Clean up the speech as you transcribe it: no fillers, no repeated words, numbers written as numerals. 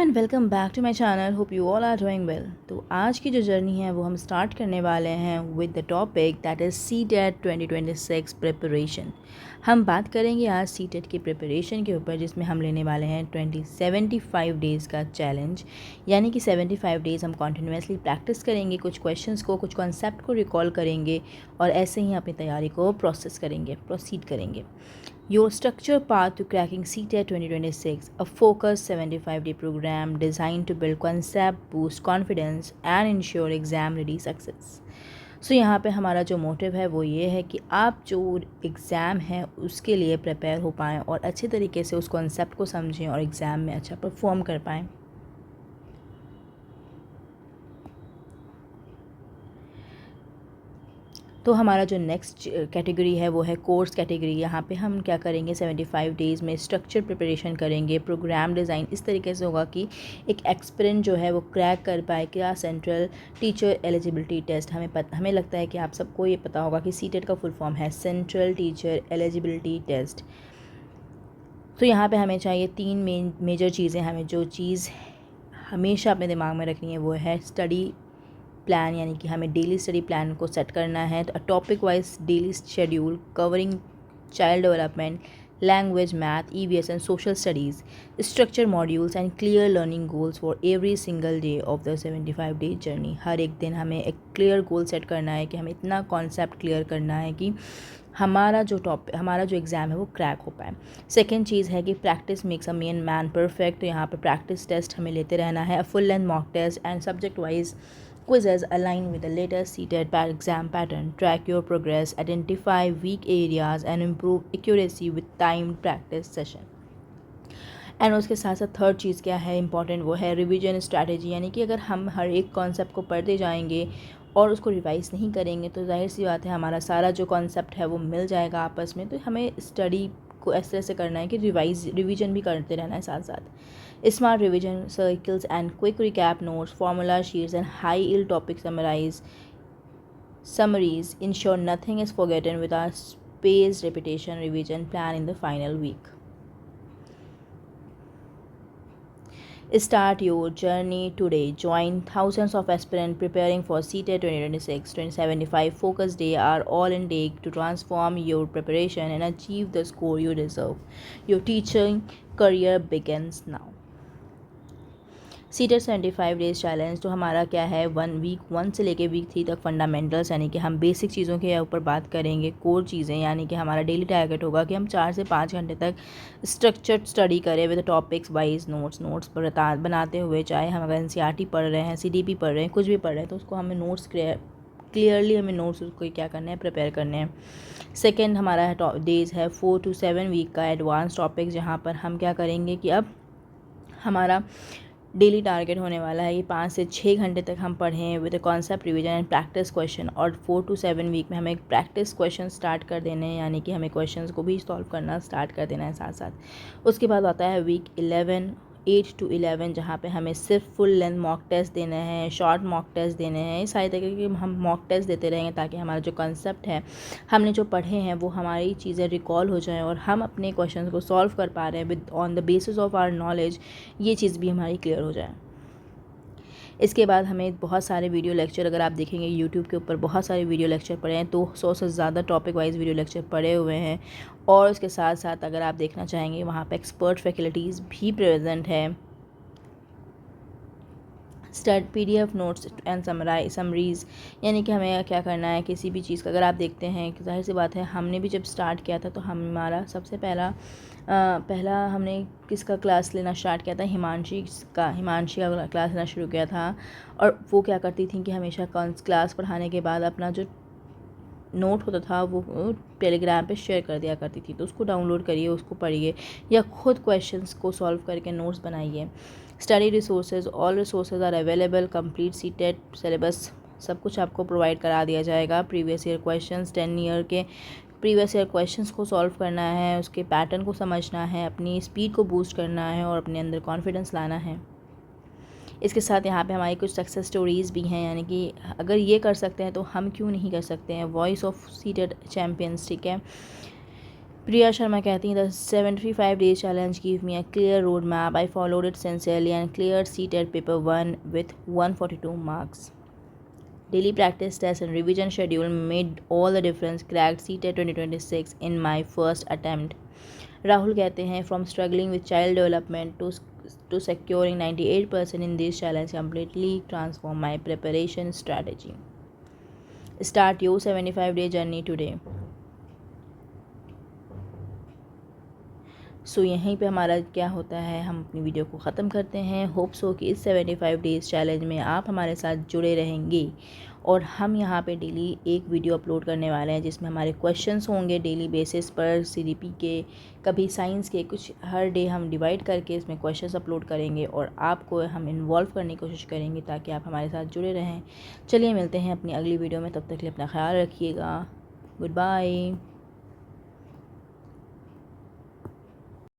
And welcome back to my channel. Hope you all are doing well. तो आज की जो जर्नी है वो हम स्टार्ट करने वाले हैं with the topic that is CTET 2026 preparation. हम बात करेंगे आज CTET की प्रिपरेशन के ऊपर, जिसमें हम लेने वाले हैं 75 डेज़ का चैलेंज। यानी कि 75 डेज़ हम कॉन्टिन्यूसली प्रैक्टिस करेंगे, कुछ क्वेश्चंस को, कुछ कॉन्सेप्ट को रिकॉल करेंगे और ऐसे ही अपनी तैयारी को प्रोसीड करेंगे। Your structure path to cracking CTET 2026, a focused 75-day program designed to build concept, boost confidence and ensure exam ready success. सो यहाँ पे हमारा जो मोटिव है वो ये है कि आप जो एग्ज़ाम है उसके लिए प्रिपेयर हो पाएँ और अच्छे तरीके से उस कॉन्सेप्ट को समझें और एग्ज़ाम में अच्छा परफॉर्म कर पाएँ। तो हमारा जो नेक्स्ट कैटेगरी है वो है कोर्स कैटेगरी। यहाँ पे हम क्या करेंगे, 75 डेज़ में स्ट्रक्चर प्रिपरेशन करेंगे। प्रोग्राम डिज़ाइन इस तरीके से होगा कि एक एक्सपीरियंस जो है वो क्रैक कर पाए। क्या सेंट्रल टीचर एलिजिबिलिटी टेस्ट, हमें लगता है कि आप सबको ये पता होगा कि CTET का फुल फॉर्म है सेंट्रल टीचर एलिजिबिलिटी टेस्ट। तो यहाँ पे हमें चाहिए 3 मेजर चीज़ें। हमें जो चीज़ हमेशा अपने दिमाग में रखनी है वो है स्टडी प्लान, यानी कि हमें डेली स्टडी प्लान को सेट करना है। तो topic wise daily schedule covering child development, language, math, EVS and social studies, structure modules and clear learning goals for every single day of the 75 day journey. हर एक दिन हमें एक clear goal set करना है कि हमें इतना कॉन्सेप्ट क्लियर करना है कि हमारा जो एग्ज़ाम है वो क्रैक हो पाए। सेकेंड चीज़ है कि practice makes a man perfect. तो यहाँ पर प्रैक्टिस टेस्ट हमें लेते रहना है, full length mock test and subject wise quizzes align with the latest CTET exam pattern. Track your progress, identify weak areas and improve accuracy with timed practice session. And उसके साथ साथ third चीज़ क्या है important, वो है revision strategy. यानी कि अगर हम हर एक कॉन्सेप्ट को पढ़ते जाएंगे और उसको रिवाइज़ नहीं करेंगे तो जाहिर सी बात है हमारा सारा जो कॉन्सेप्ट है वो मिल जाएगा आपस में। तो हमें स्टडी को इस तरह से करना है कि रिवीजन भी करते रहना है साथ साथ। Smart revision circles and quick recap notes, formula sheets and high yield topic summaries ensure nothing is forgotten with our spaced repetition revision plan in the final week. Start your journey today. Join thousands of aspirants preparing for CTET 2026. 2075 Focus Day are all in take to transform your preparation and achieve the score you deserve. Your teaching career begins now. CTET 75 days challenge तो हमारा क्या है, week 1 से लेके week 3 तक fundamentals, यानी कि हम बेसिक चीज़ों के ऊपर बात करेंगे। कोर चीज़ें, यानी कि हमारा डेली टारगेट होगा कि हम 4 से 5 घंटे तक स्ट्रक्चर्ड स्टडी करें विद टॉपिक्स वाइज नोट्स बनाते हुए। चाहे हम अगर NCERT पढ़ रहे हैं, CDP पढ़ रहे हैं, कुछ भी पढ़ रहे हैं, तो उसको हमें क्लियरली हमें नोट्स उसको क्या करने हैं, प्रिपेयर करने हैं। सेकेंड हमारा डेज़ है 4 to 7 वीक का एडवांस टॉपिक्स, जहाँ पर हम क्या करेंगे कि अब हमारा डेली टारगेट होने वाला है कि 5 से 6 घंटे तक हम पढ़ें with concept revision and practice question. और 4 to 7 वीक में हमें प्रैक्टिस क्वेश्चन स्टार्ट कर देने हैं, यानी कि हमें क्वेश्चंस को भी सॉल्व करना स्टार्ट कर देना है साथ साथ। उसके बाद आता है वीक 8 to 11, जहाँ पे हमें सिर्फ फुल लेंथ मॉक टेस्ट देने हैं, शॉर्ट मॉक टेस्ट देने हैं। इस सारी तरीके के हम मॉक टेस्ट देते रहेंगे ताकि हमारा जो कंसेप्ट है, हमने जो पढ़े हैं, वो हमारी चीज़ें रिकॉल हो जाएं और हम अपने क्वेश्चन को सॉल्व कर पा रहे हैं with on the basis of our knowledge. ये चीज़ भी हमारी क्लियर हो जाए। इसके बाद हमें बहुत सारे वीडियो लेक्चर, अगर आप देखेंगे यूट्यूब के ऊपर बहुत सारे वीडियो लेक्चर पड़े हैं, तो 100 से ज़्यादा टॉपिक वाइज वीडियो लेक्चर पड़े हुए हैं। और उसके साथ साथ अगर आप देखना चाहेंगे, वहाँ पे एक्सपर्ट फैकल्टीज़ भी प्रेजेंट है। PDF नोट्स एंड समरीज़, यानी कि हमें क्या करना है, किसी भी चीज़ का अगर आप देखते हैं कि जाहिर सी बात है हमने भी जब स्टार्ट किया था तो हमारा सबसे पहला हमने किसका क्लास लेना स्टार्ट किया था, हिमांशी का क्लास लेना शुरू किया था। और वो क्या करती थी कि हमेशा क्लास पढ़ाने के बाद अपना जो नोट होता था वो टेलीग्राम पे शेयर कर दिया करती थी। तो उसको डाउनलोड करिए, उसको पढ़िए या खुद क्वेश्चंस को सॉल्व करके नोट्स बनाइए। Study resources, all resources are available. Complete CTET syllabus सब कुछ आपको प्रोवाइड करा दिया जाएगा। प्रीवियस ईयर क्वेश्चंस, 10 ईयर के प्रीवियस ईयर क्वेश्चंस को सॉल्व करना है, उसके पैटर्न को समझना है, अपनी स्पीड को बूस्ट करना है और अपने अंदर कॉन्फिडेंस लाना है। इसके साथ यहाँ पे हमारी कुछ सक्सेस स्टोरीज़ भी हैं, यानी कि अगर ये कर सकते हैं तो हम क्यों नहीं कर सकते हैं। वॉइस ऑफ CTET चैम्पियंस, ठीक है। प्रिया शर्मा कहती हैं the 75 days challenge give me a clear road map, I followed it sincerely and clear seated paper 1 with 142 marks. Daily practice tests and revision schedule made all the difference. Cracked CTET 2026 in my first attempt. Rahul कहते हैं from struggling with child development to securing 98% in this challenge completely transform my preparation strategy. Start your 75-day journey today. सो यहीं पे हमारा क्या होता है, हम अपनी वीडियो को ख़त्म करते हैं। होप्स हो कि इस 75 डेज़ चैलेंज में आप हमारे साथ जुड़े रहेंगे और हम यहाँ पे डेली एक वीडियो अपलोड करने वाले हैं जिसमें हमारे क्वेश्चंस होंगे डेली बेसिस पर सीडीपी के, कभी साइंस के, कुछ हर डे हम डिवाइड करके इसमें क्वेश्चंस अपलोड करेंगे और आपको हम इन्वॉल्व करने की कोशिश करेंगे ताकि आप हमारे साथ जुड़े रहें। चलिए मिलते हैं अपनी अगली वीडियो में, तब तक के लिए अपना ख्याल रखिएगा। Good bye.